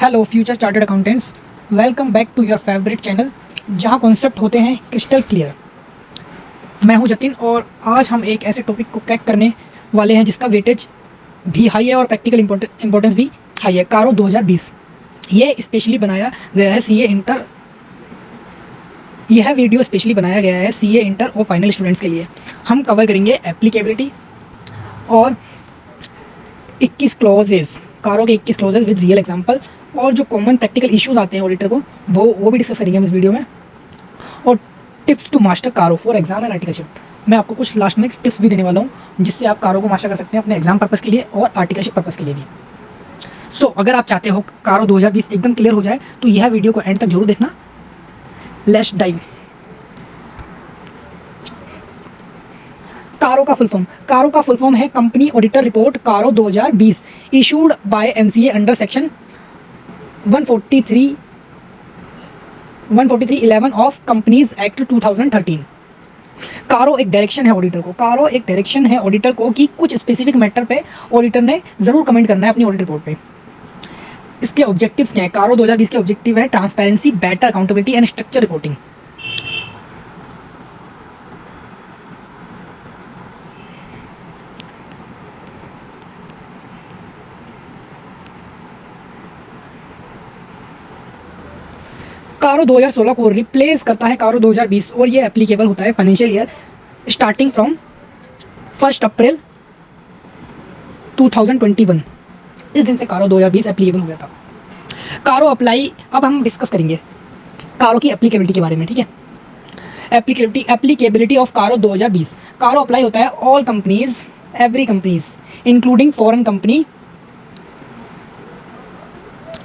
Hello future chartered accountants, welcome back to your favourite channel जहां concept होते हैं crystal clear. मैं हूं जतिन और आज हम एक ऐसे टॉपिक को क्रैक करने वाले हैं जिसका वेटेज भी हाई है और प्रैक्टिकल इंपॉर्टेंस भी हाई है। कारो 2020 ये स्पेशली बनाया गया है सीए इंटर। यह वीडियो स्पेशली बनाया गया है सीए इंटर और फाइनल स्टूडेंट्स के लिए। हम कवर करेंगे एप्लीकेबिलिटी और 21 क्लॉजेज, कारो के 21 क्लॉजेज विद रियल एग्जांपल, और जो कॉमन प्रैक्टिकल इश्यूज आते हैं ऑडिटर को वो भी डिस्कस करेंगे हम इस वीडियो में। और टिप्स टू मास्टर कारो फॉर एग्जाम एंड आर्टिकलशिप। मैं आपको कुछ लास्ट में टिप्स भी देने वाला हूँ जिससे आप कारो को मास्टर कर सकते हैं अपने एग्जाम पर्पज़ के लिए और आर्टिकलशिप पर्पज़ के लिए भी। सो अगर आप चाहते हो कारो 2020 एकदम क्लियर हो जाए तो यह वीडियो को एंड तक जरूर देखना। Let's dive. कारो का फुल फॉर्म है कंपनी ऑडिटर रिपोर्ट कारो 2020 issued by MCA under section 143(11) of companies act 2013। कारो एक डायरेक्शन है ऑडिटर को कि कुछ स्पेसिफिक मैटर पे ऑडिटर ने जरूर कमेंट करना है अपनी ऑडिट रिपोर्ट पे। इसके ऑब्जेक्टिव्स क्या है? कारो 2020 के ऑब्जेक्टिव है transparency, better accountability and structure reporting. कारो 2016 को रिप्लेस करता है कारो 2020 और ये एप्लीकेबल होता है फाइनेंशियल ईयर स्टार्टिंग फ्रॉम 1 अप्रैल 2021। इस दिन से कारो 2020 एप्लीकेबल हो गया था। कारो अप्लाई, अब हम डिस्कस करेंगे कारो की एप्लीकेबिलिटी के बारे में, ठीक है। एप्लीकेबिलिटी ऑफ कारो 2020। कारो अप्लाई होता है all companies, every companies including foreign company,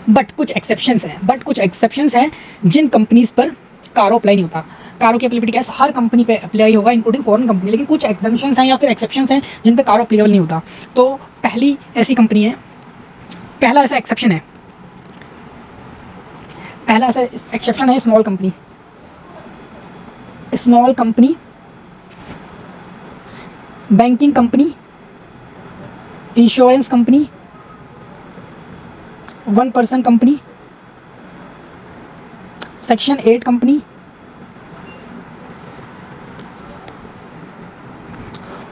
but कुछ एक्सेप्शंस हैं जिन कंपनीज पर कारो अप्लाई नहीं होता। कारो की एप्लीकेबिलिटी क्या है? हर कंपनी पे अप्लाई होगा इंक्लूडिंग फॉरेन कंपनी, लेकिन कुछ एग्जम्पशंस हैं या फिर एक्सेप्शंस हैं जिन पे कारो अप्लीकेबल नहीं होता। तो पहला ऐसा एक्सेप्शन है small company, banking company, insurance company, 1 person company, section 8 company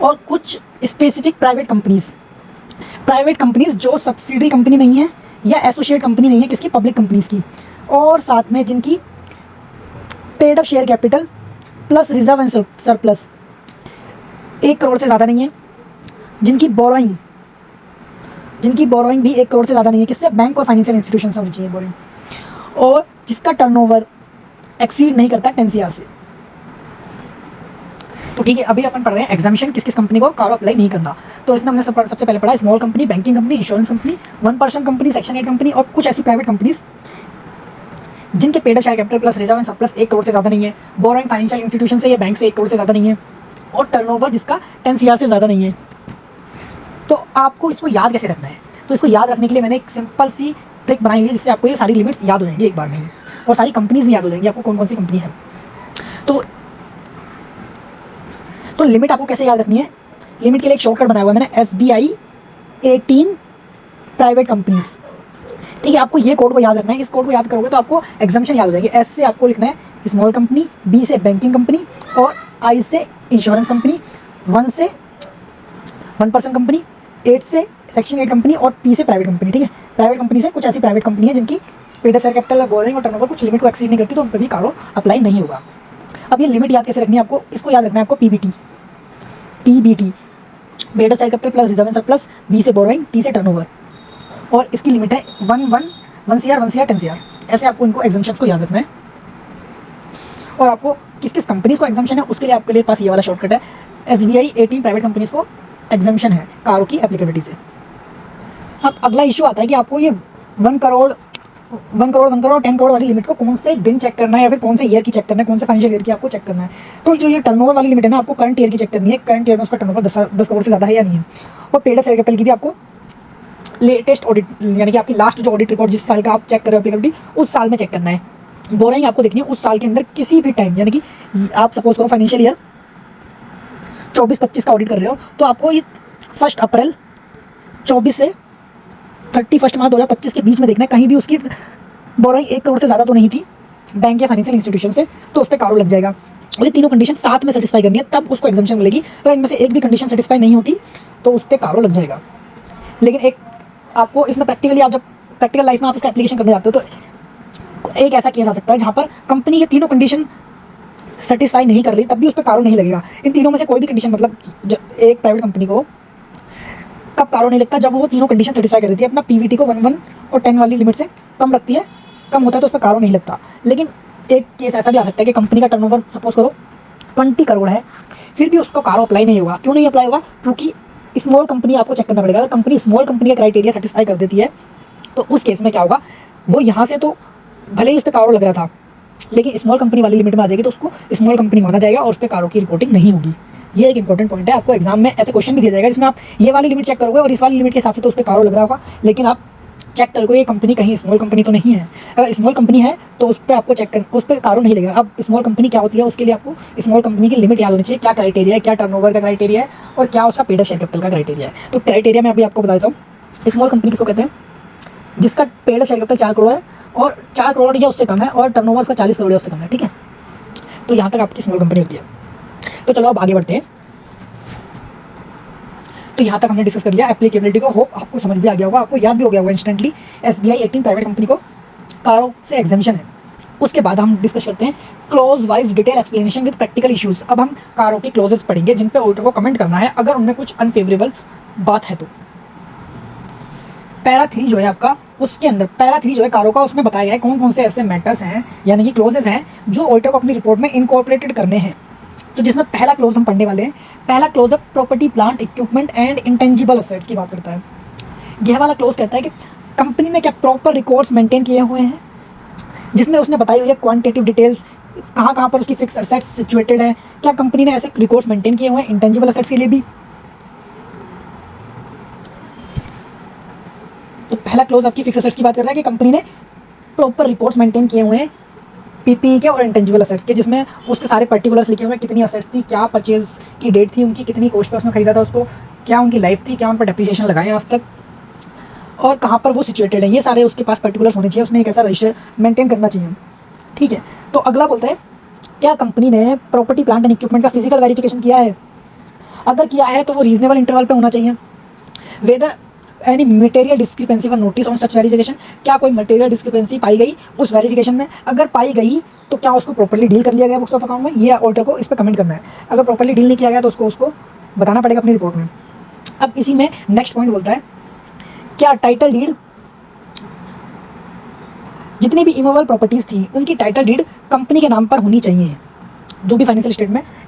और कुछ स्पेसिफिक प्राइवेट कंपनीज जो सब्सिडरी कंपनी नहीं है या एसोसिएट कंपनी नहीं है किसकी, पब्लिक कंपनीज की, और साथ में जिनकी paid up share capital plus reserve and surplus 1 crore से ज़्यादा नहीं है, जिनकी बोरोइंग भी 1 करोड़ से ज़्यादा नहीं है, किससे? बैंक और फाइनेंशियल इंस्टीट्यूशन से होनी चाहिए बोरोइंग, और जिसका टर्नओवर एक्सीड नहीं करता 10 CR से। तो ठीक है, अभी अपन पढ़ रहे हैं एग्जामिशन किस कंपनी को कारो अप्लाई नहीं करना। तो इसमें हमने सबसे पहले पढ़ा small company, banking company, insurance company, 1 person company, section 8 company और कुछ ऐसी प्राइवेट कंपनीज जिनके paid up share capital plus reserve and surplus 1 crore से ज़्यादा नहीं है, बोरोइंग फाइनेंशियल इंस्टीट्यूशन से या बैंक से 1 करोड़ से ज़्यादा नहीं है, और टर्नओवर जिसका 10 CR से ज़्यादा नहीं है। तो आपको इसको याद कैसे रखना है? तो इसको याद रखने के लिए मैंने एक सिंपल सी ट्रिक बनाई हुई है जिससे आपको ये सारी लिमिट्स याद हो जाएंगी एक बार में ही, और सारी कंपनीज भी याद हो जाएंगी आपको कौन कौन सी कंपनी है। तो लिमिट आपको कैसे याद रखनी है? लिमिट के लिए एक शॉर्टकट बनाया हुआ है मैंने, SBI 18 प्राइवेट कंपनीज। ठीक है, आपको ये कोड को याद रखना है। इस कोड को याद करोगे तो आपको एग्जाम्पशन याद हो जाएगी। S से आपको लिखना है स्मॉल कंपनी, B से बैंकिंग कंपनी, और I से इंश्योरेंस कंपनी, 1 से 1 पर्सन कंपनी, 8 से सेक्शन 8 कंपनी और P से प्राइवेट कंपनी। ठीक है, प्राइवेट कंपनी से कुछ ऐसी प्राइवेट कंपनी है जिनकी paid up share capital, boring और टर्नओवर कुछ लिमिट को एक्सीड नहीं करती, तो उन पर भी कारो अप्लाई नहीं होगा। अब ये लिमिट याद कैसे रखनी है आपको? इसको याद रखना है आपको PBT, paid up share capital plus reserve and surplus, B से बोरोइंग, T से टर्नओवर, और इसकी लिमिट है 1 CR, 10 CR। ऐसे आपको इनको एग्जाम्पशंस को याद रखना है। और आपको किस कंपनीज को एग्जाम्पशन है उसके लिए आपके लिए पास ये वाला शॉर्टकट है। SBI 18 प्राइवेट कंपनीज को एग्जाम्पशन है कारो की एप्लीकेबिलिटी से। अब अगला इशू आता है कि आपको ये 1 करोड़, 10 करोड़ वाली लिमिट को कौन से दिन चेक करना है या फिर कौन से ईयर की चेक करना है, कौन से फाइनेंशियल ईयर की आपको चेक करना है। तो जो ये टर्नओवर वाली लिमिट है ना, आपको करंट ईयर की चेक करनी है, करंट ईयर में उसका टर्नओवर 10 करोड़ से ज़्यादा है या नहीं है। और पेड अप शेयर कैपिटल की भी आपको लेटेस्ट ऑडिट, यानी कि आपकी लास्ट जो ऑडिट रिपोर्ट जिस साल का आप चेक कर रहे हो एप्लीकेबिलिटी, उस साल में चेक करना है। बोरिंग आपको देखनी है उस साल के अंदर किसी भी टाइम, यानी कि आप सपोज करो फाइनेंशियल ईयर 24-25 का ऑडिट कर रहे हो, तो आपको ये 1 अप्रैल 24 से 31 मार्च 2025 के बीच में देखना है कहीं भी उसकी बोरोइंग 1 करोड़ से ज़्यादा तो नहीं थी बैंक या फाइनेंशियल इंस्टीट्यूशन से, तो उस पर कारो लग जाएगा। और ये तीनों कंडीशन साथ में सेटिस्फाई करनी है तब उसको एग्जाम्पशन मिलेगी। अगर इनमें से एक भी कंडीशन सेटिस्फाई नहीं होती तो उस पर कारो लग जाएगा। लेकिन एक आपको इसमें प्रैक्टिकली, आप जब प्रैक्टिकल लाइफ में आप इसका एप्लीकेशन करने जाते हो तो एक ऐसा केस आ सकता है जहाँ पर कंपनी ये तीनों कंडीशन सेटिस्फाई नहीं कर रही तब भी उस पर कारो नहीं लगेगा। इन तीनों में से कोई भी कंडीशन, मतलब एक प्राइवेट कंपनी को कब कारो नहीं लगता, जब वो तीनों कंडीशन सेटिस्फाई कर देती है, अपना पीवीटी को 1 और 10 वाली लिमिट से कम रखती है, कम होता है तो उस पर कारो नहीं लगता। लेकिन एक केस ऐसा भी आ सकता है कि कंपनी का टर्नओवर सपोज करो 20 करोड़ है, फिर भी उसको कारो अप्लाई नहीं होगा। क्यों नहीं अप्लाई होगा? क्योंकि स्मॉल कंपनी आपको चेक करना पड़ेगा। अगर कंपनी स्मॉल कंपनी का क्राइटेरिया सेटिस्फाई कर देती है तो उस केस में क्या होगा, वो यहाँ से तो भले ही उस पर कारो लग रहा था लेकिन स्मॉल कंपनी वाली लिमिट में आ जाएगी तो उसको स्मॉल कंपनी माना जाएगा और उस पर कारो की रिपोर्टिंग नहीं होगी। ये एक इंपॉर्टेंट पॉइंट है। आपको एग्जाम में ऐसे क्वेश्चन भी दिया जाएगा जिसमें आप ये वाली लिमिट चेक करोगे और इस वाली लिमिट के हिसाब से तो उस पर कारो लग रहा होगा, लेकिन आप चेक करोगे ये कंपनी कहीं स्मॉल कंपनी तो नहीं है। अगर स्मॉल कंपनी है तो उस पर आपको चेक कर, उस पर कारो नहीं लगेगा। अब स्मॉल कंपनी क्या होती है उसके लिए आपको स्मॉल कंपनी की लिमिट याद होनी चाहिए, क्या क्राइटेरिया है, क्या टर्नओवर का क्राइटेरिया है और क्या उसका पेड अप शेयर कैपिटल का क्राइटेरिया है। तो क्राइटेरिया मैं अभी आपको बता देता हूँ। स्मॉल कंपनी किसको कहते हैं? जिसका paid up share capital 4 crore है और 4 करोड़ या उससे कम है और टर्नओवर उसका 40 करोड़ या उससे कम है, ठीक है। तो यहाँ तक आपकी स्मॉल कंपनी होती है। तो चलो अब आगे बढ़ते हैं। तो यहाँ तक हमने डिस्कस कर लिया एप्लीकेबिलिटी को। होप आपको समझ भी आ गया होगा, आपको याद भी हो गया होगा इंस्टेंटली। SBI 18 प्राइवेट कंपनी को कारो से एग्जामिशन है। उसके बाद हम डिस्कस करते हैं close wise detail explanation with practical issues. अब हम कारो के क्लोजेस पढ़ेंगे जिन पे ऑडिटर को कमेंट करना है अगर उनमें कुछ अनफेवरेबल बात है तो। पैरा 3 जो है आपका, उसके अंदर पैरा 3 जो है कारो का, उसमें बताया गया है कौन कौन से ऐसे मैटर्स हैं यानी कि क्लोजेस हैं जो ऑडिटर को अपनी रिपोर्ट में इनकॉर्पोरेटेड करने हैं। तो जिसमें पहला क्लोज हम पढ़ने वाले हैं। पहला क्लोज है property plant equipment and intangible assets की बात करता है। यह वाला क्लोज कहता है कि कंपनी ने क्या प्रॉपर रिकॉर्ड्स मेंटेन किए हुए हैं, जिसमें उसने बताई हुई है क्वांटिटेटिव डिटेल्स, कहाँ कहाँ पर उसकी फिक्स असेट्स सिचुएटेड है, क्या कंपनी ने ऐसे रिकॉर्ड्स मेंटेन किए हुए हैं इंटेंजिबल असेट्स के लिए भी। तो पहला क्लोज आपकी फिक्स असेट्स की बात कर रहा है कि कंपनी ने प्रॉपर रिकॉर्ड्स मेंटेन किए हुए हैं पीपीई के और इंटेंजिबल असेट्स के, जिसमें उसके सारे पर्टिकुलर्स लिखे हुए हैं, कितनी असेट्स थी, क्या परचेज की डेट थी उनकी, कितनी कॉस्ट पर उसने खरीदा था उसको, क्या उनकी लाइफ थी, क्या उन पर डेप्रिसिएशन लगाए आज तक और कहाँ पर वो सिचुएटेड है। ये सारे उसके पास पर्टिकुलर्स होने चाहिए, उसने एक ऐसा रजिस्टर मेंटेन करना चाहिए, ठीक है। तो अगला बोलता है क्या कंपनी ने प्रॉपर्टी प्लांट एंड इक्विपमेंट का फिजिकल वेरिफिकेशन किया है। अगर किया है तो वो रीजनेबल इंटरवल पे होना चाहिए। Whether any material discrepancy for notice on such verification, क्या कोई मटेरियल डिस्क्रिपेंसी पाई गई उस वेरिफिकेशन में, अगर पाई गई तो क्या उसको प्रॉपर्ली डील कर लिया गया बुक्स ऑफ अकाउंट में, ये ऑडिटर को इस पर कमेंट करना है। अगर प्रॉपर्ली डील नहीं किया गया तो उसको बताना पड़ेगा अपनी रिपोर्ट में। अब इसी में नेक्स्ट पॉइंट बोलता है क्या टाइटल डीड, जितनी भी इमूवेबल प्रॉपर्टीज थी उनकी टाइटल डीड कंपनी के नाम पर होनी चाहिए। जो भी फाइनेंशियल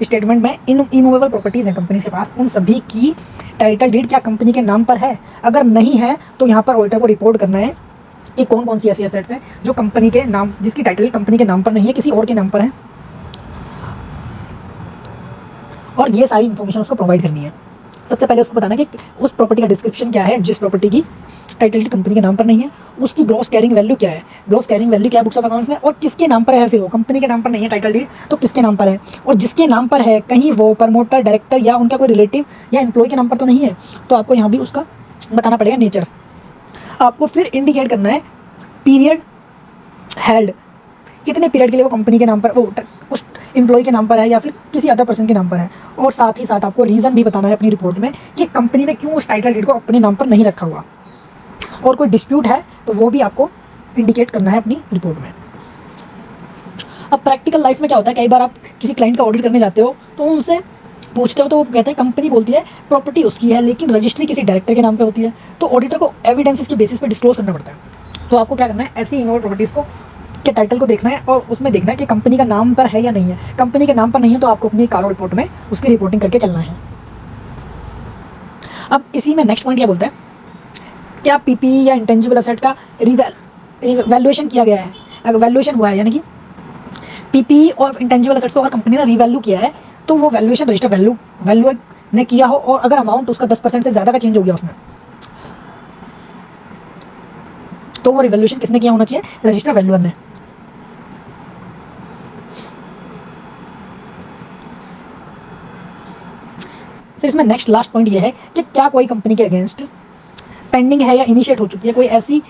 स्टेटमेंट में इन इमूवेबल प्रॉपर्टीज़ हैं कंपनी के पास, उन सभी की टाइटल डीड क्या कंपनी के नाम पर है। अगर नहीं है तो यहाँ पर ऑडिटर को रिपोर्ट करना है कि कौन कौन सी ऐसी एसेट्स हैं जो कंपनी के नाम, जिसकी टाइटल कंपनी के नाम पर नहीं है, किसी और के नाम पर है, और ये सारी इन्फॉर्मेशन उसको प्रोवाइड करनी है। सबसे पहले उसको बताना कि उस प्रॉपर्टी का डिस्क्रिप्शन क्या है जिस प्रॉपर्टी की टाइटल कंपनी के नाम पर नहीं है, उसकी ग्रॉस कैरिंग वैल्यू क्या है, ग्रॉस कैरिंग वैल्यू क्या है बुक्स ऑफ अकाउंट्स में, और किसके नाम पर है। फिर वो कंपनी के नाम पर नहीं है टाइटल डीड तो किसके नाम पर है, और जिसके नाम पर है कहीं वो प्रमोटर, डायरेक्टर या उनका कोई रिलेटिव या एम्प्लॉय के नाम पर तो नहीं है, तो आपको यहाँ भी उसका बताना पड़ेगा नेचर। आपको फिर इंडिकेट करना है पीरियड हेल्ड, कितने पीरियड के लिए वो कंपनी के नाम पर, वो उस एम्प्लॉय के नाम पर है या फिर किसी अदर पर्सन के नाम पर है, और साथ ही साथ आपको रीज़न भी बताना है अपनी रिपोर्ट में कि कंपनी ने क्यों उस टाइटल डीड को अपने नाम पर नहीं रखा हुआ, और कोई डिस्प्यूट है तो वो भी आपको इंडिकेट करना है अपनी रिपोर्ट में। अब प्रैक्टिकल लाइफ में क्या होता है, कई बार आप किसी क्लाइंट का ऑडिट करने जाते हो तो उनसे पूछते हो तो वो कहते हैं कंपनी बोलती है प्रॉपर्टी उसकी है लेकिन रजिस्ट्री किसी डायरेक्टर के नाम पे होती है, तो ऑडिटर को एविडेंसेस के बेसिस पे डिस्क्लोज करना पड़ता है। तो आपको क्या करना है, ऐसी इमूवेबल प्रॉपर्टीज़ को के टाइटल को देखना है और उसमें देखना है कि कंपनी का नाम पर है या नहीं है। कंपनी के नाम पर नहीं है तो आपको अपनी कारो रिपोर्ट में उसकी रिपोर्टिंग करके चलना है। अब इसी में नेक्स्ट पॉइंट क्या बोलता है, क्या पीपीई या इंटेंजिबल एसेट का वैल्यूएशन किया गया है। अगर वैल्यूएशन हुआ है यानी कि पीपीई और इंटेंजिबल एसेट्स को अगर कंपनी ने रीवैल्यू किया है तो वो वैल्यूएशन रजिस्टर वैल्यू ने किया हो, और अगर अमाउंट उसका 10% से ज़्यादा का चेंज हो गया उसमें, तो वो रिवैल्यूएशन किसने किया होना चाहिए, रजिस्टर वैल्यूअर ने। फिर इसमें नेक्स्ट लास्ट पॉइंट ये है कि क्या कोई कंपनी के अगेंस्ट पेंडिंग है या इनिशिएट हो चुकी है, कोई ऐसी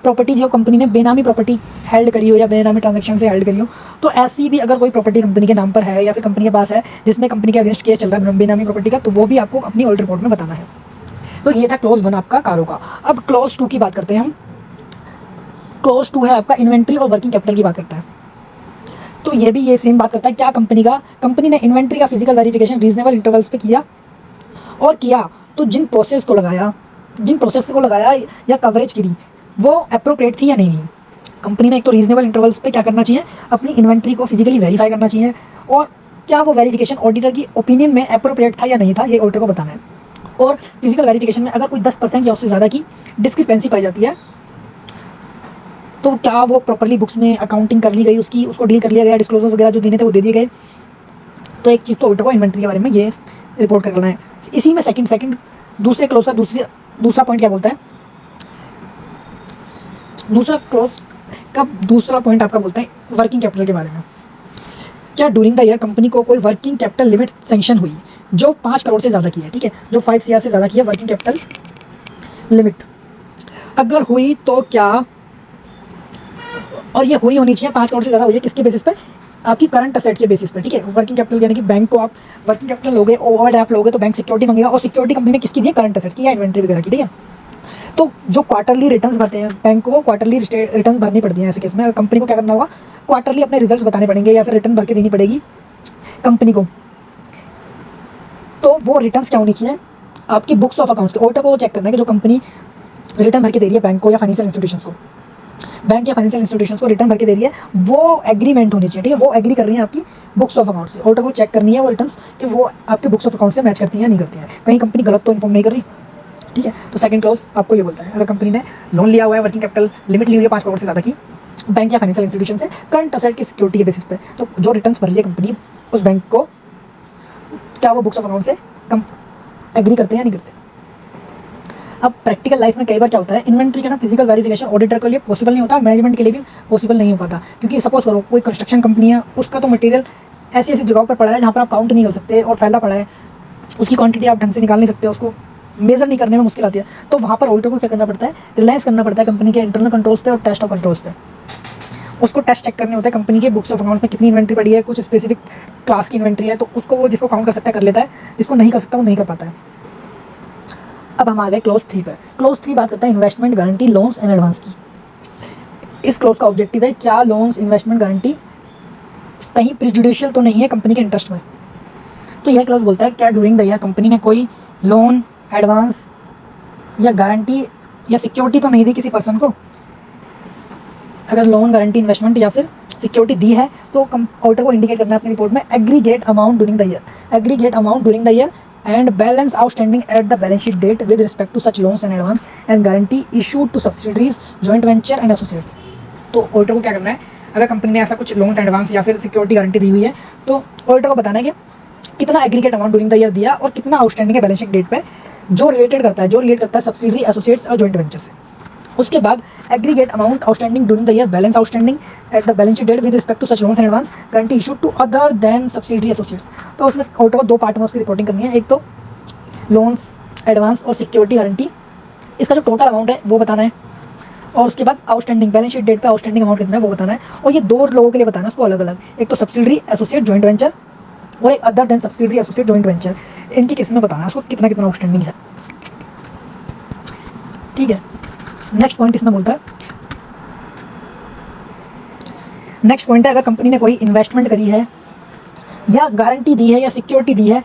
प्रॉपर्टी जो कंपनी ने बेनामी प्रॉपर्टी हेल्ड करी हो या बेनामी ट्रांजैक्शन से हेल्ड करी हो, तो ऐसी भी अगर कोई प्रॉपर्टी कंपनी के नाम पर है या फिर कंपनी के पास है जिसमें कंपनी के अगेंस्ट केस चल रहा है बेनामी प्रॉपर्टी का, तो वो भी आपको अपनी ऑडिट रिपोर्ट में बताना है। तो ये था क्लोज 1 आपका कारों का। अब क्लोज 2 की बात करते हैं हम। क्लोज 2 है आपका इन्वेंट्री और वर्किंग कैपिटल की बात करता है। तो ये भी ये सेम बात करता है, क्या कंपनी ने इन्वेंट्री का फिजिकल वेरिफिकेशन रीजनेबल इंटरवल्स पे किया, और किया तो जिन प्रोसेस को लगाया या कवरेज करी वो अप्रोप्रिएट थी या नहीं थी। कंपनी ने एक तो रीजनेबल इंटरवल्स पे क्या करना चाहिए, अपनी इन्वेंट्री को फिजिकली वेरीफाई करना चाहिए, और क्या वो वेरिफिकेशन ऑडिटर की ओपिनियन में अप्रोप्रिएट था या नहीं था, ये ऑडिटर को बताना है। और फिजिकल वेरिफिकेशन में अगर कोई 10% या उससे ज़्यादा की डिस्क्रिपेंसी पाई जाती है, तो क्या वो प्रॉपर्ली बुक्स में अकाउंटिंग कर ली गई, उसको डील कर लिया गया, डिस्क्लोजर वगैरह जो देने थे वो दे दिए गए। तो एक चीज़ तो ऑडिटर को इन्वेंट्री के बारे में ये रिपोर्ट करना है। इसी में सेकंड दूसरे क्लोज का दूसरा पॉइंट क्या बोलता है, दूसरा पॉइंट आपका बोलता है वर्किंग कैपिटल के बारे में। क्या ड्यूरिंग द ईयर कंपनी को कोई वर्किंग कैपिटल लिमिट सेंक्शन हुई जो 5 करोड़ से ज़्यादा की है, ठीक है, जो 5 CR से ज़्यादा की है वर्किंग कैपिटल लिमिट, अगर हुई तो क्या, और ये हुई होनी चाहिए 5 करोड़ से ज़्यादा हुई है किसके बेसिस पे, आपकी करंट असेट के बेसिस पे, ठीक है। वर्किंग कैपिटल यानी कि बैंक को आप वर्किंग कैपिटल लोगे, ओवरड्राफ्ट लोगे तो बैंक सिक्योरिटी मांगेगा, और सिक्योरिटी कंपनी ने किसकी दी है, करंट असेट्स की या इन्वेंट्री वगैरह की, ठीक है। तो जो क्वार्टरली रिटर्न्स भरते हैं, बैंक को क्वार्टरली रिटर्न्स भरनी पड़ती हैं। ऐसे केस में कंपनी को क्या करना होगा, क्वार्टरली अपने रिजल्ट्स बताने पड़ेंगे या फिर रिटर्न भर के देनी पड़ेगी कंपनी को। तो वो रिटर्न्स क्या होनी चाहिए, आपकी बुक्स ऑफ अकाउंट्स के। ऑडिटर को चेक करना है कि जो कंपनी रिटर्न भर के दे रही है बैंक को या फाइनेंशियल इंस्टीट्यूशंस को, बैंक या फाइनेंशियल इंस्टीट्यूशंस को रिटर्न भर के दे रही है, वो एग्रीमेंट होनी चाहिए, ठीक है। वो एग्री कर रही है आपकी बुक्स ऑफ अकाउंट से। ऑडिटर को चेक करनी है वो रिटर्न्स कि वो आपके बुक्स ऑफ अकाउंट से मैच करती हैं या नहीं करती हैं, कहीं कंपनी गलत तो इन्फॉर्म नहीं कर रही, ठीक है। तो सेकंड क्लॉज आपको ये बोलता है, अगर कंपनी ने लोन लिया हुआ है, वर्किंग कैपिटल लिमिट ली हुई है 5 करोड़ से ज़्यादा की बैंक या फाइनेंशियल इंस्टीट्यूशन से करंट असेट की सिक्योरिटी के बेसिस पे, तो जो रिटर्न्स भर रही है कंपनी उस बैंक को, क्या वो बुक्स ऑफ अकाउंट से एग्री करते हैं या नहीं करते। अब प्रैक्टिकल लाइफ में कई बार क्या होता है, इन्वेंट्री का ना फिजिकल वेरिफिकेशन ऑडिटर के लिए पॉसिबल नहीं होता, मैनेजमेंट के लिए भी पॉसिबल नहीं हो पाता। क्योंकि सपोज करो कोई कंस्ट्रक्शन कंपनी है, उसका तो मटेरियल ऐसी ऐसी जगहों पर पड़ा है जहाँ पर आप काउंट नहीं कर सकते और फैला पड़ा है, उसकी क्वांटिटी आप ढंग से निकाल नहीं सकते, उसको मेजर नहीं करने में मुश्किल आती है। तो वहाँ पर ऑडिटर को क्या करना पड़ता है, रिलायंस करना पड़ता है कंपनी के इंटरनल कंट्रोल्स पे और टेस्ट ऑफ कंट्रोल्स पे। उसको टेस्ट चेक करने होते हैं कंपनी के बुक्स ऑफ अकाउंट में कितनी इन्वेंट्री पड़ी है, कुछ स्पेसिफिक क्लास की इन्वेंट्री है, तो उसको वो जिसको काउंट कर सकता है कर लेता है, जिसको नहीं कर सकता वो नहीं कर पाता है। अब हम आ गए क्लोज 3 पर। क्लोज 3 बात करता है investment guarantee, loans and advance की। इस क्लोज का ऑब्जेक्टिव है, क्या लोन्स इन्वेस्टमेंट गारंटी कहीं प्रिजुडिशियल तो नहीं है कंपनी के इंटरेस्ट में। तो यह क्लोज बोलता है, क्या ड्यूरिंग द ईयर कंपनी ने कोई लोन, एडवांस या गारंटी या सिक्योरिटी तो नहीं दी किसी पर्सन को। अगर लोन, गारंटी, इन्वेस्टमेंट या फिर सिक्योरिटी दी है तो ऑडिटर को इंडिकेट करना है अपनी रिपोर्ट में, aggregate amount during the year and balance outstanding at the balance sheet date with respect to such loans and advance and guarantee issued to subsidiaries, joint venture and associates। तो auditor को क्या करना है, अगर company ने ऐसा कुछ loans, advance या फिर सिक्योरिटी गारंटी दी हुई है तो ऑडिटर को बताना है कि कितना aggregate amount during the year दिया और कितना आउटस्टैंडिंग है बैलेंस शीट डेट पे, जो रिलेट करता है सब्सिडरी, एसोसिएट्स और जॉइंट वेंचर से। उसके बाद aggregate amount outstanding during the year, balance outstanding at the balance sheet date with respect to such loans and advance, guarantee issued to other than subsidiary associates. तो उसमें auditor को 2 part में उसकी reporting करनी है, एक तो लोन्स, एडवांस और सिक्योरिटी गारंटी, इसका जो टोटल अमाउंट है वो बताना है, और उसके बाद आउटस्टैंडिंग बैलेंस शीट डेट पे आउटस्टैंडिंग अमाउंट कितना है वो बताना है। और ये 2 लोगों के लिए बताना है उसको अलग अलग, एक तो सब्सिडरी, एसोसिएट, जॉइंट वेंचर और एक other than subsidiary, associate, joint venture, इनकी किस्में बताना है उसको कितना कितना आउटस्टैंडिंग है, ठीक है। नेक्स्ट पॉइंट इसमें बोलता है, नेक्स्ट पॉइंट है, अगर कंपनी ने कोई इन्वेस्टमेंट करी है या गारंटी दी है या सिक्योरिटी दी है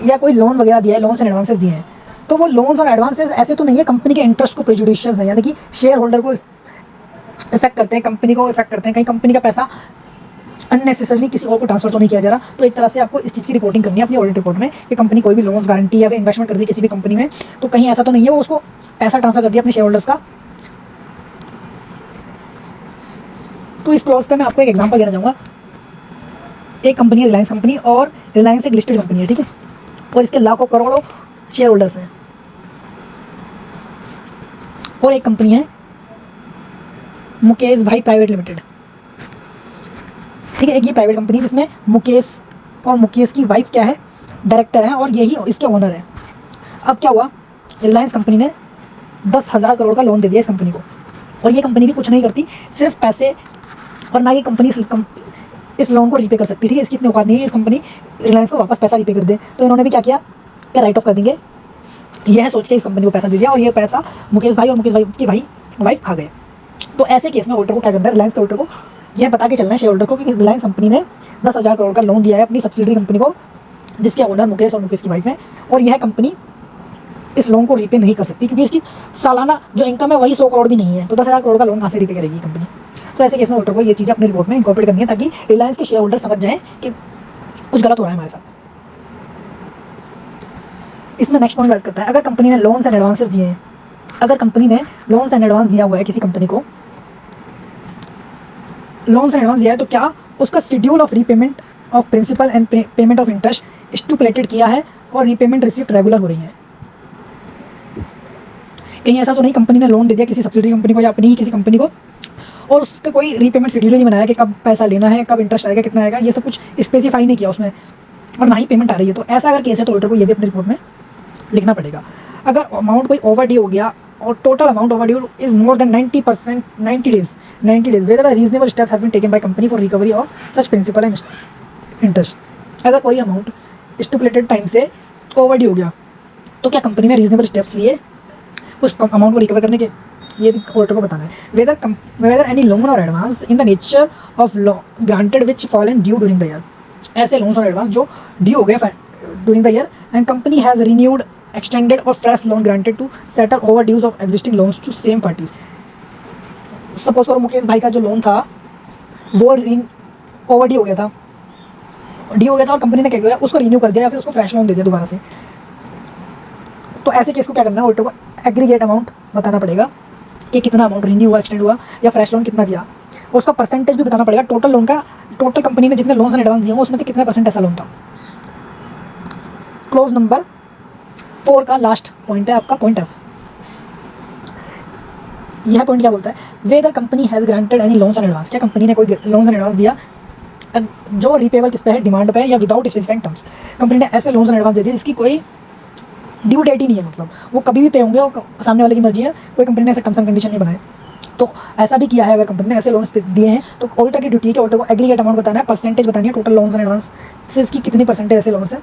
या कोई लोन वगैरह दिया है, लोन्स एंड एडवांसेस दिए हैं, तो वो लोन्स और एडवांसेस ऐसे तो नहीं है कंपनी के इंटरेस्ट को प्रेजुडिशियल है, यानी कि शेयर होल्डर को इफेक्ट करते हैं, कंपनी को इफेक्ट करते हैं, कहीं कंपनी का पैसा अननेसेसरली किसी और को ट्रांसफर तो नहीं किया जा रहा। तो एक तरह से आपको इस चीज़ की रिपोर्टिंग करनी है अपनी ऑडिट रिपोर्ट में कि कंपनी कोई भी लोन्स, गारंटी या फिर इन्वेस्टमेंट कर रही है किसी भी कंपनी में, तो कहीं ऐसा तो नहीं है वो उसको पैसा ट्रांसफर कर दिया अपने शेयर होल्डर्स का। तो इस क्लॉज पे मैं आपको एक एग्जांपल देना चाहूँगा। एक कंपनी है रिलायंस कंपनी, और रिलायंस एक लिस्टेड कंपनी है, ठीक है, और इसके लाखों करोड़ों शेयर होल्डर्स हैं। और एक कंपनी है मुकेश भाई प्राइवेट लिमिटेड, ठीक है, एक ये प्राइवेट कंपनी जिसमें मुकेश और मुकेश की वाइफ क्या है, डायरेक्टर है और यही इसके ओनर है। अब क्या हुआ, रिलायंस कंपनी ने 10,000 करोड़ का लोन दे दिया इस कंपनी को, और ये कंपनी भी कुछ नहीं करती, सिर्फ पैसे, और ना ये कंपनी इस लोन को रीपे कर सकती थी, इसकी इतनी औकात नहीं है इस कंपनी रिलायंस को वापस पैसा रीपे कर दे। तो इन्होंने भी क्या किया कि राइट ऑफ कर देंगे, यह सोच के इस कंपनी को पैसा दे दिया, और ये पैसा मुकेश भाई और मुकेश भाई की वाइफ खा गए। तो ऐसे केस में होल्डर को क्या करना है, रिलायंस के होल्डर को यह बता के चलना है शेयर होल्डर को कि रिलायंस कंपनी ने 10,000 करोड़ का लोन दिया है अपनी सब्सिडरी कंपनी को, जिसके ओनर मुकेश और मुकेश की वाइफ है, और यह कंपनी इस लोन को रीपे नहीं कर सकती, क्योंकि इसकी सालाना जो इनकम है वही 100 करोड़ भी नहीं है, तो 10,000 करोड़ का लोन कहाँ से रीपे करेगी कंपनी। तो ऐसे केस में होल्डर को ये चीज़ें अपनी रिपोर्ट में इंकॉर्पोरेट करनी है, ताकि रिलायंस के शेयर होल्डर समझ जाएं कि कुछ गलत हो रहा है हमारे साथ। इसमें नेक्स्ट पॉइंट बात करता है, अगर कंपनी ने लोन्स एंड एडवांसेस दिए हैं, अगर कंपनी ने लोन्स एंड एडवांस दिया हुआ है किसी कंपनी को, लोन्स एंड एडवांस दिया है, तो क्या उसका schedule of repayment of principal and payment of interest stipulated किया है और रीपेमेंट रिसिप्ट रेगुलर हो रही है। कहीं ऐसा तो नहीं कंपनी ने लोन दे दिया किसी सब्सिडरी कंपनी को या अपनी ही किसी कंपनी को, और उसका कोई रीपेमेंट शेड्यूल नहीं बनाया कि कब पैसा लेना है, कब इंटरेस्ट आएगा, कितना आएगा, ये सब कुछ स्पेसिफाई नहीं किया उसमें, और ना ही पेमेंट आ रही है। तो ऐसा अगर केस है तो ऑडिटर को ये भी अपनी रिपोर्ट में लिखना पड़ेगा। अगर अमाउंट कोई ओवर ड्यू हो गया और total amount over due is more than 90%, 90 days whether reasonable steps has been taken by company for recovery of such principal and interest. अगर कोई अमाउंट स्टिपुलेटेड टाइम से ओवर ड्यू हो गया तो क्या कंपनी ने रीजनेबल स्टेप्स लिए उस अमाउंट को रिकवर करने के, ये भी ऑडिटर को बताना है। वेदर एनी लोन और advance in the nature of loan granted which fallen due during the year, ऐसे लोन्स और एडवांस जो ड्यू हो गए during the year and company has renewed extended और fresh loan granted to settle over dues of existing loans to same parties. Suppose करो मुकेश भाई का जो लोन था वो ओवर ड्यू हो गया था, और कंपनी ने क्या किया उसको रिन्यू कर दिया या फिर उसको फ्रेश लोन दे दिया दोबारा से। तो ऐसे केस को क्या करना है, ऑडिटर को एग्रीगेट अमाउंट बताना पड़ेगा कि कितना अमाउंट रिन्यू हुआ, एक्सटेंड हुआ या फ्रेश लोन कितना दिया, और उसका परसेंटेज भी बताना पड़ेगा टोटल लोन का, टोटल कंपनी ने जितने लोन्स एंड एडवांस दिए उसमें से कितने % ऐसा लोन था। क्लोज नंबर 4 का लास्ट पॉइंट है आपका पॉइंट F। यह पॉइंट क्या बोलता है, whether company has granted any loans and advance, क्या कंपनी ने कोई लोन्स एंड एडवांस दिया जो रिपेबल किस पे है, डिमांड पे है या विदाउट स्पेसिफाइंग टर्म्स। कंपनी ने ऐसे लोन्स एंड एडवांस दे दिए जिसकी कोई ड्यू डेट ही नहीं है, मतलब वो कभी भी पे होंगे और सामने वाले की मर्जी है, कोई कंपनी ने ऐसे टर्म्स एंड कंडीशन नहीं बनाए। तो ऐसा भी किया है, अगर कंपनी ने ऐसे लोन्स दिए हैं तो ऑडिटर की ड्यूटी है कि ऑडिटर को एग्रीगेट अमाउंट बताना है, परसेंटेज बतानी है टोटल लोन्स एंड एडवांस से इसकी कितनी % ऐसे लोन्स हैं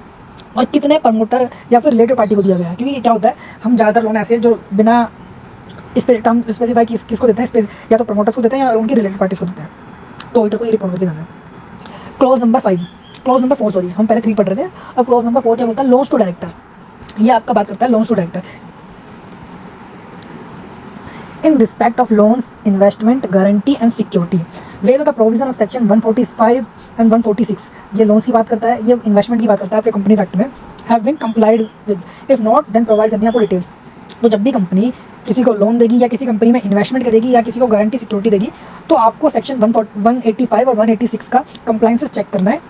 और कितने प्रमोटर या फिर रिलेटेड पार्टी को दिया गया है। क्योंकि क्या होता है, हम ज़्यादातर लोन ऐसे जो बिना इस पर टर्म स्पेसिफाई किसको देते हैं, या तो प्रमोटर्स को देते हैं या उनकी रिलेटेड पार्टीज को देते हैं। तो ऑडिटर को ये रिपोर्ट करके जाना है। क्लोज नंबर 4 सॉरी, हम पहले 3 पढ़ रहे थे, अब क्लोज नंबर 4 क्या बोलता है, लोन्स टू डायरेक्टर। ये आपका बात करता है loans to director in respect of loans, investment, guarantee and security, where the provision of section 145 and 146, ये लोन्स की बात करता है, ये इन्वेस्टमेंट की बात करता है आपके कंपनी एक्ट में, have been complied with, if not then provide करनी है आपको डिटेल्स। तो जब भी कंपनी किसी को लोन देगी या किसी कंपनी में इन्वेस्टमेंट करेगी या किसी को गारंटी सिक्योरिटी देगी तो आपको सेक्शन 185 और 186 का कंप्लाइंसेस चेक करना है।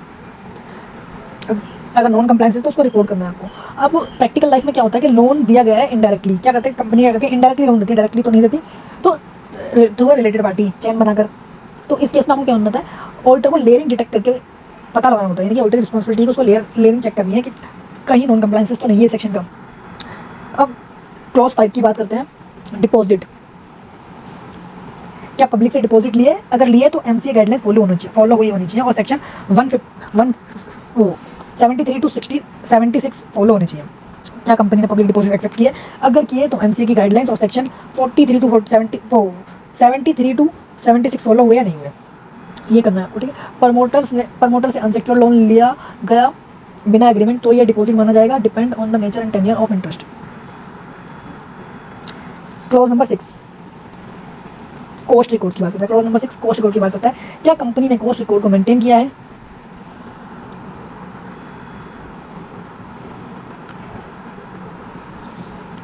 अगर नॉन कंप्लाइंस है तो उसको रिपोर्ट करना है आपको। अब प्रैक्टिकल लाइफ में क्या होता है कि लोन दिया गया है इनडायरेक्टली, क्या करते हैं कंपनी क्या करती है, इनडायरेक्टली लोन देती है, डायरेक्टली तो नहीं देती, तो थ्रू रिलेटेड पार्टी चैन बनाकर। तो इस केस में आपको क्या होना होता है, ऑडिटर को लेयरिंग डिटेक्ट करके पता लगाना होता है, यानी कि ऑडिटर रिस्पॉन्सिबिलिटी को उसको लेयरिंग चेक करनी है कि कहीं नॉन कंप्लाइंसेस तो नहीं है सेक्शन का। अब क्लॉज 5 की बात करते हैं, डिपॉजिट। क्या पब्लिक से डिपॉजिट लिए, अगर लिए तो एमसीए गाइडलाइंस फॉलो हुई होनी चाहिए और सेक्शन 73 to 76 फॉलो होने चाहिए। क्या कंपनी ने पब्लिक डिपॉजिट एक्सेप्ट किए, अगर किए तो एमसीए की गाइडलाइंस और सेक्शन 73 to 76 फॉलो हुए या नहीं हुए, ये करना है आपको, ठीक है। प्रमोटर से अनसिक्योर्ड लोन लिया गया बिना एग्रीमेंट तो ये डिपॉजिट माना जाएगा, depend on the nature and tenure of interest. Clause number 6 cost record की बात करता है। क्लॉज नंबर 6 कॉस्ट रिकॉर्ड की बात करता है, क्या कंपनी ने कॉस्ट रिकॉर्ड को मेंटेन किया है।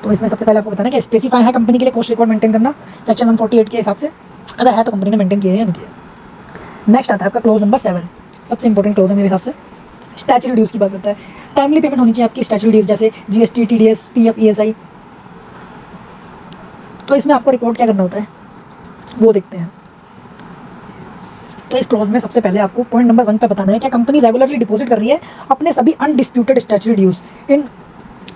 तो इसमें सबसे पहले आपको बताना है कि स्पेसिफाई है कंपनी के लिए कॉस्ट रिकॉर्ड मेंटेन करना सेक्शन 148 के हिसाब से, अगर है तो कंपनी ने मेंटेन किया है या नहीं किया। नेक्स्ट आता है आपका क्लोज नंबर 7, सबसे इंपॉर्टेंट क्लोज है मेरे हिसाब से, स्टैच्यूटरी ड्यूज की बात करता है। टाइमली पेमेंट होनी चाहिए आपकी स्टैच्यूटरी ड्यूज, जैसे जीएसटी, टीडीएस, पीएफ, ईएसआई। तो इसमें आपको रिपोर्ट क्या करना होता है वो देखते हैं। तो इस क्लोज में सबसे पहले आपको पॉइंट नंबर 1 पे बताना है क्या कंपनी रेगुलरली डिपॉजिट कर रही है अपने सभी undisputed statutory dues in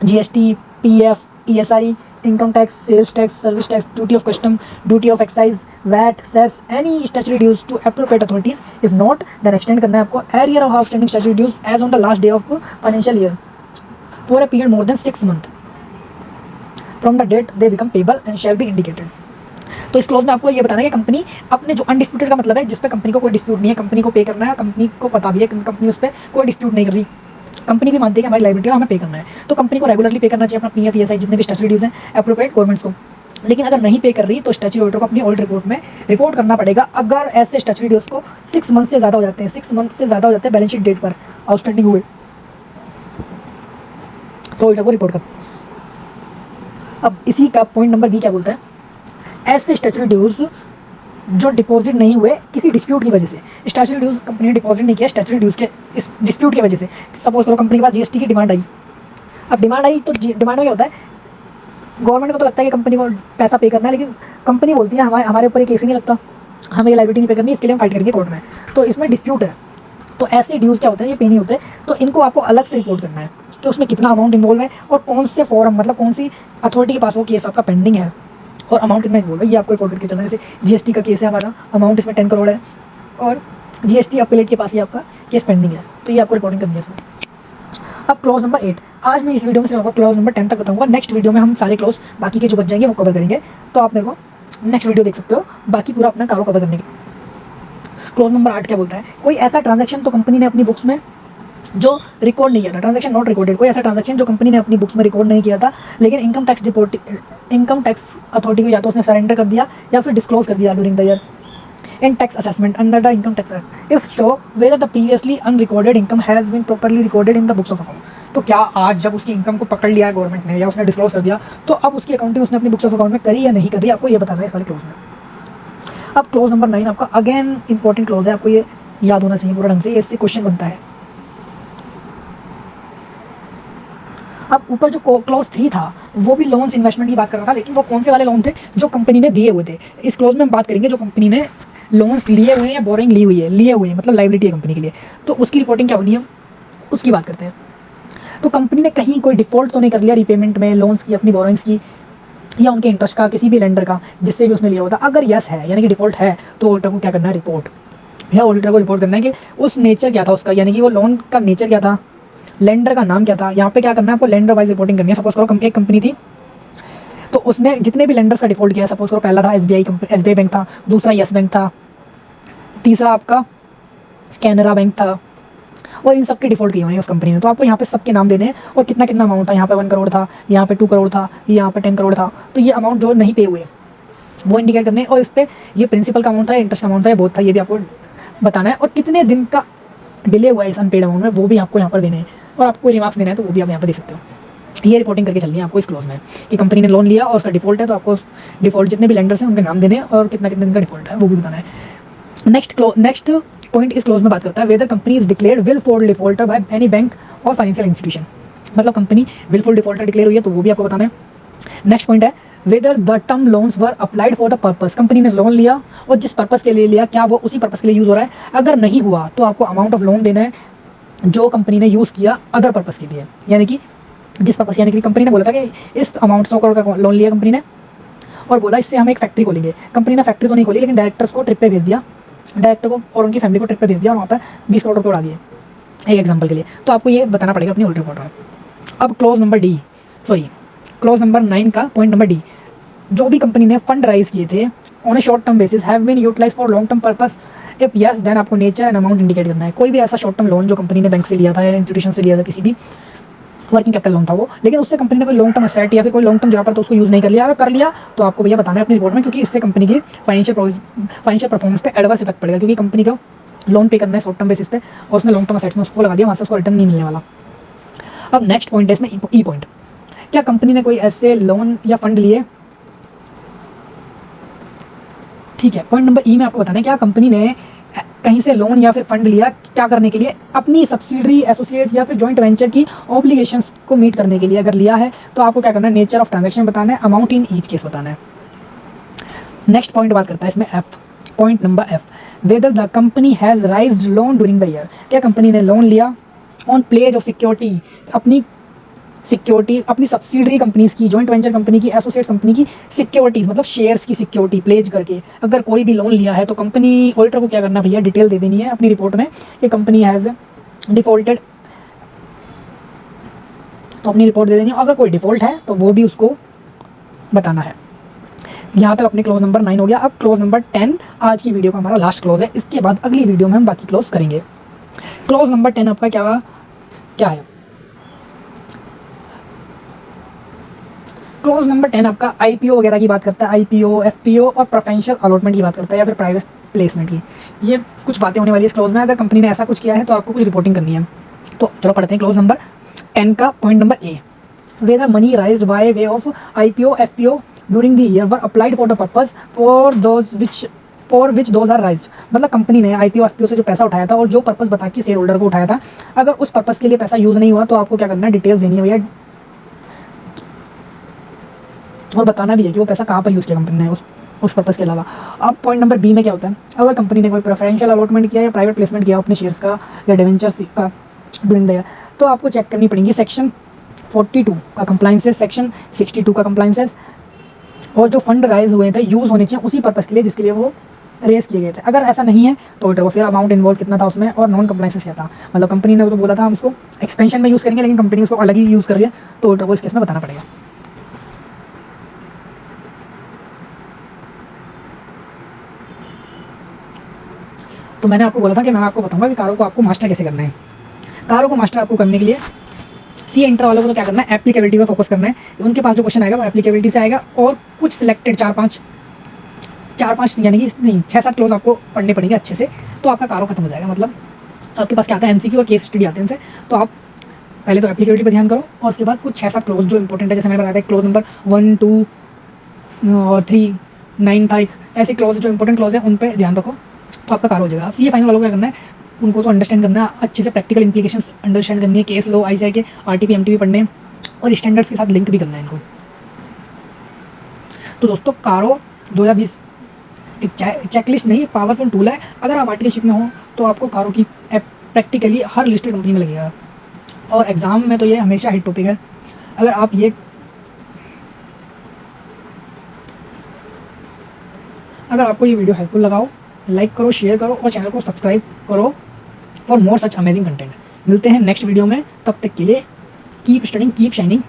GST, PF, ESI, income tax, sales tax, service tax, duty of custom, duty of excise, VAT, cess, any statutory dues to appropriate authorities. If not then extend करना है आपको arrear of outstanding statutory dues as on the last day of financial year for a period more than 6 months from the date they become payable and shall be indicated. तो इस close में आपको ये बताना है कि कंपनी अपने जो अनडिस्प्यूटेड का मतलब है जिस पे कंपनी को कोई डिस्प्यूट नहीं है, कंपनी को पे करना है, कंपनी को पता भी है कि कंपनी उस पर कोई डिस्प्यूट नहीं कर रही, कंपनी भी मानती है कि हमारी लायबिलिटी है, हमें पे करना है, तो कंपनी को रेगुलरली पे करना चाहिए अपना PF ESI जितने भी स्टैट्यूटरी ड्यूज हैं एप्रोप्रिएट गवर्नमेंट्स को। लेकिन अगर नहीं पे कर रही तो स्टैट्यूटरी ऑडिटर को अपनी ऑडिट रिपोर्ट में रिपोर्ट करना पड़ेगा। अगर ऐसे स्टैट्यूटरी ड्यूज को 6 months से ज़्यादा हो जाते हैं, 6 months से ज़्यादा हो जाते हैं बैलेंस शीट डेट पर आउटस्टैंडिंग हुए, तो ऑडिटर को रिपोर्ट कर। अब इसी का पॉइंट नंबर B क्या बोलता है, ऐसे स्टैट्यूटरी ड्यूज जो डिपॉजिट नहीं हुए किसी डिस्प्यूट की वजह से, स्टैट्यूटरी ड्यूज कंपनी ने डिपॉजिट नहीं किया स्टैट्यूटरी ड्यूज के इस डिस्प्यूट की वजह से। सपोज करो कंपनी के पास GST की डिमांड आई, अब डिमांड आई तो डिमांड में क्या होता है, गवर्नमेंट को तो लगता है कि कंपनी को पैसा पे करना है, लेकिन कंपनी बोलती है हमारे ऊपर ये केस नहीं लगता, हमें ये लायबिलिटी नहीं पे करनी, इसके लिए हम फाइट करेंगे कोर्ट में, तो इसमें डिस्प्यूट है। तो ऐसे ड्यूज क्या होते हैं, ये पे नहीं होते, तो इनको आपको अलग से रिपोर्ट करना है कि उसमें कितना अमाउंट इन्वॉल्व है और कौन से फॉरम मतलब कौन सी अथॉरिटी के पास वो केस आपका पेंडिंग है और अमाउंट कितना इन्वॉल्व है, ये आपको रिपोर्ट करके चलना है। जैसे GST का केस है हमारा, अमाउंट इसमें 10 करोड़ है और GST अपीलेट के पास ही आपका केस पेंडिंग है, तो ये आपको रिपोर्टिंग करनी है इसमें। अब क्लॉज नंबर 8, आज मैं इस वीडियो में सिर्फ आपको क्लॉज नंबर 10 तक बताऊंगा, नेक्स्ट वीडियो में हम सारे क्लॉज बाकी के जो बच जाएंगे वो कवर करेंगे, तो आप मेरे को नेक्स्ट वीडियो देख सकते हो बाकी पूरा अपना कार्य कवर करने के। क्लॉज नंबर 8 क्या बोलता है, कोई ऐसा ट्रांजैक्शन तो कंपनी ने अपनी बुक्स में जो रिकॉर्ड नहीं किया था, ट्रांजैक्शन नॉट रिकॉर्डेड, कोई ऐसा ट्रांजैक्शन जो कंपनी ने अपनी बुक्स में रिकॉर्ड नहीं किया था, लेकिन इनकम टैक्स अथॉरिटी को या तो उसने सरेंडर कर दिया या फिर डिस्क्लोज कर दिया during the year in tax assessment under the income tax act, if so whether the previously unrecorded income has been properly recorded in the books of account. तो क्या आज जब उसकी इनकम को पकड़ लिया है गवर्नमेंट ने या उसने डिस्क्लोज कर दिया, तो अब उसकी अकाउंटिंग उसने अपनी बुक्स ऑफ अकाउंट में करी या नहीं करी, आपको ये बताना है इस वाले क्लोज में। अब क्लोज नंबर 9 आपका अगेन इंपॉर्टेंट क्लोज है, आपको ये याद होना चाहिए पूरा ढंग से, इससे क्वेश्चन बनता है। अब ऊपर जो क्लॉज 3 था वो भी लोन्स इन्वेस्टमेंट की बात कर रहा था, लेकिन वो कौन से वाले लोन थे जो कंपनी ने दिए हुए थे। इस क्लॉज में हम बात करेंगे जो कंपनी ने लोन्स लिए हुए हैं या बोरिंग ली हुई है, लिए हुए हैं मतलब लायबिलिटी है कंपनी के लिए, तो उसकी रिपोर्टिंग क्या होनी है उसकी बात करते हैं। तो कंपनी ने कहीं कोई डिफ़ॉल्ट तो नहीं कर लिया रीपेमेंट में लोन्स की, अपनी बोरिंग्स की या उनके इंटरेस्ट का, किसी भी लेंडर का जिससे भी उसने लिया होता। अगर यस है यानी कि डिफ़ॉल्ट है तो ऑडिटर को क्या करना है, रिपोर्ट या ऑडिटर को रिपोर्ट करना है कि उस नेचर क्या था उसका, यानी कि वो लोन का नेचर क्या था, लेंडर का नाम क्या था। यहाँ पे क्या करना है आपको, लेंडर वाइज रिपोर्टिंग करनी है। सपोज करो एक कंपनी थी तो उसने जितने भी लेंडर्स का डिफॉल्ट किया, सपोज करो पहला था SBI बैंक था, दूसरा यस बैंक था, तीसरा आपका कैनरा बैंक था, और इन सब के डिफॉल्ट किए हुए हैं उस कंपनी ने। तो आपको यहाँ पे सबके नाम देने हैं और कितना कितना अमाउंट था, यहाँ पे 1 करोड़ था, यहाँ पे 2 करोड़ था, यहाँ पे 10 करोड़ था, तो ये अमाउंट जो नहीं पे हुए वो इंडिकेट करने हैं। और इस पर ये प्रिंसिपल का अमाउंट था, इंटरेस्ट का अमाउंट था, बहुत था, ये भी आपको बताना है। और कितने दिन का डिले हुआ है इस अनपेड अमाउंट में वो भी आपको यहाँ पर देने हैं, और आपको रिमार्क्स देना है तो वो भी आप यहाँ पर दे सकते हो। ये रिपोर्टिंग करके चलनी है आपको इस क्लोज में कि कंपनी ने लोन लिया और उसका डिफॉल्ट है, तो आपको डिफॉल्ट जितने भी लेंडर्स हैं उनके नाम देने हैं और कितना कितने दिन का डिफॉल्ट है वो भी बताना है। नेक्स्ट पॉइंट इस क्लोज में बात करता है whether company is declared wilful defaulter by any bank और फाइनेंशियल इंस्टीट्यूशन, मतलब कंपनी विलफुल डिफॉल्टर डिक्लेयर हुई है तो वो भी आपको बताना है। नेक्स्ट पॉइंट है whether the term loans were applied for the purpose, company ने लोन लिया और जिस पर्पस के लिए लिया क्या वो उसी पर्पस के लिए यूज़ हो रहा है। अगर नहीं हुआ तो आपको अमाउंट ऑफ लोन देना है जो कंपनी ने यूज़ किया अदर पर्पस के लिए, यानी कि जिस पर्पस, यानी कि कंपनी ने बोला था कि इस अमाउंट 100 करोड़ का लोन लिया कंपनी ने और बोला इससे हम एक फैक्ट्री खोलेंगे। कंपनी ने फैक्ट्री तो नहीं खोली लेकिन डायरेक्टर्स को ट्रिप पे भेज दिया, डायरेक्टर को और उनकी फैमिली को ट्रिप पे भेज दिया और वहाँ पर 20 करोड़ रुपये उड़ा दिए एक एग्जाम्पल के लिए, तो आपको ये बताना पड़ेगा अपनी ऑडिट रिपोर्ट में। अब क्लोज नंबर 9 का पॉइंट नंबर डी, जो भी कंपनी ने फंड राइज किए थे on a short term basis have been utilised for long term purpose, if yes then आपको नेचर एंड अमाउंट इंडिकेट करना है। कोई भी ऐसा शॉर्ट टर्म लोन जो कंपनी ने बैंक से लिया था या इंस्टीट्यूशन से लिया था, किसी भी वर्किंग कैपिटल लोन था वो, लेकिन उससे कंपनी ने कोई लॉन्ग टर्म एसेट या फिर कोई लॉन्ग टर्म जगह पर तो उसको यूज़ नहीं कर लिया, अगर कर लिया तो आपको भैया बताना है अपनी रिपोर्ट में, क्योंकि इससे कंपनी की फाइनेंशियल परफॉर्मेंस पे एडवर्स इफेक्ट पड़ेगा, क्योंकि कंपनी का लोन पे करना है शॉर्ट टर्म बेसिस पे और उसने लॉन्ग टर्म एसेट्स में उसको लगा दिया, वहाँ से उसको रिटर्न नहीं मिलने वाला। अब नेक्स्ट पॉइंट है इसमें ई पॉइंट, क्या कंपनी ने कोई ऐसे लोन या फंड लिए, ठीक है। पॉइंट नंबर ई में आपको बताना है क्या कंपनी ने कहीं से लोन या फिर फंड लिया क्या करने के लिए, अपनी सब्सिडरी एसोसिएट्स या फिर जॉइंट वेंचर की ऑब्लिगेशंस को मीट करने के लिए। अगर लिया है तो आपको क्या करना है, नेचर ऑफ ट्रांजैक्शन बताना है, अमाउंट इन ईच केस बताना है। नेक्स्ट पॉइंट बात करता है इसमें F, point number F, whether the company has राइज्ड loan during the year, क्या कंपनी ने लोन लिया ऑन प्लेज ऑफ सिक्योरिटी, अपनी सिक्योरिटी, अपनी सब्सिडरी कंपनीज की, जॉइंट वेंचर कंपनी की, एसोसिएट कंपनी की सिक्योरिटीज़, मतलब शेयर्स की सिक्योरिटी प्लेज करके अगर कोई भी लोन लिया है तो कंपनी ऑडिटर को क्या करना भैया, डिटेल दे देनी है अपनी रिपोर्ट में कि कंपनी हैज़ डिफॉल्टेड, तो अपनी रिपोर्ट दे देनी है। अगर कोई डिफ़ॉल्ट है तो वो भी उसको बताना है। यहाँ तक अपने क्लोज नंबर 9 हो गया। अब क्लोज नंबर 10 आज की वीडियो का हमारा लास्ट क्लोज है। इसके बाद अगली वीडियो में हम बाकी क्लोज करेंगे। क्लोज नंबर 10 आपका क्या क्या है? क्लोज नंबर 10 आपका आईपीओ वगैरह की बात करता है। आईपीओ, एफपीओ और प्रेफरेंशियल अलॉटमेंट की बात करता है, या फिर प्राइवेट प्लेसमेंट की। ये कुछ बातें होने वाली है इस क्लोज में। अगर कंपनी ने ऐसा कुछ किया है तो आपको कुछ रिपोर्टिंग करनी है। तो चलो पढ़ते हैं क्लोज नंबर 10 का point number A. Whether money raised by way of IPO, FPO during the year were applied for the purpose for which those are raised। मतलब कंपनी ने IPO, FPO से जो पैसा उठाया था और जो पर्पस बता के शेयर होल्डर को उठाया था, अगर उस पर्पस के लिए पैसा यूज़ नहीं हुआ तो आपको क्या करना है, डिटेल्स देनी है भैया, और बताना भी है कि वो पैसा कहाँ पर यूज़ किया कंपनी ने उस पर्पस के अलावा। अब पॉइंट नंबर बी में क्या होता है, अगर कंपनी ने कोई प्रेफरेंशियल अलॉटमेंट किया या प्राइवेट प्लेसमेंट किया अपने शेयर्स का या डिवेंचर्स का ड्यूरिंग द ईयर, तो आपको चेक करनी पड़ेंगी सेक्शन 42 का कंप्लाइंसेस, सेक्शन 62 का कंप्लाइंसेस, और जो फंड राइज हुए थे यूज़ होने चाहिए उसी पर्पस के लिए जिसके लिए वो रेस किए गए थे। अगर ऐसा नहीं है तो ऑडिटर को फिर अमाउंट इन्वॉल्व कितना था उसमें और नॉन कंप्लाइंसेस क्या था। मतलब कंपनी ने तो बोला था हम इसको एक्सपेंशन में यूज़ करेंगे, लेकिन कंपनी उसको अलग ही यूज़ कर रही है, तो ऑडिटर को इस केस में बताना पड़ेगा। तो मैंने आपको बोला था कि मैं आपको बताऊंगा कि कारों को आपको मास्टर कैसे करना है। कारों को मास्टर आपको करने के लिए सी इंटर वालों को तो क्या करना है, एप्लीकेबिलिटी पर फोकस करना है। उनके पास जो क्वेश्चन आएगा वो एप्लीकेबिलिटी से आएगा, और कुछ सिलेक्टेड 4-5 यानी कि नहीं 6-7 क्लोज आपको पढ़ने पड़ेंगे अच्छे से, तो आपका कारो खत्म हो जाएगा। मतलब आपके पास क्या आता है, एमसीक्यू और केस स्टडी आते हैं इनसे। तो आप पहले तो एप्लीकेबिलिटी पर ध्यान करो, और उसके बाद कुछ 6-7 क्लोज जो इंपॉर्टेंट है, जैसे मैंने बताया था क्लोज नंबर 1, 2 और 3, 9 था एक, ऐसे क्लोज जो इंपॉर्टेंट क्लोज है उन पर ध्यान रखो, तो आपका कारो हो जाएगा। अब ये फाइनल वालों को क्या करना है, उनको तो अंडरस्टैंड करना है अच्छे से, प्रैक्टिकल इंप्लीकेशंस अंडरस्टैंड करनी है, केस लो, आईसीआई के आरटीपी एमटीपी पढ़ने हैं, और स्टैंडर्ड्स के साथ लिंक भी करना है इनको। तो दोस्तों कारो 2020 एक चेकलिस्ट नहीं, पावरफुल टूल है। अगर आप आर्टिकलशिप में हो तो आपको कारो की प्रैक्टिकली हर लिस्टेड कंपनी में लगेगा, और एग्ज़ाम में तो ये हमेशा हिट टॉपिक है। अगर आप अगर आपको ये वीडियो हेल्पफुल लगाओ, लाइक करो, शेयर करो और चैनल को सब्सक्राइब करो for more such amazing content. मिलते हैं नेक्स्ट वीडियो में, तब तक के लिए कीप स्टडिंग, कीप शाइनिंग।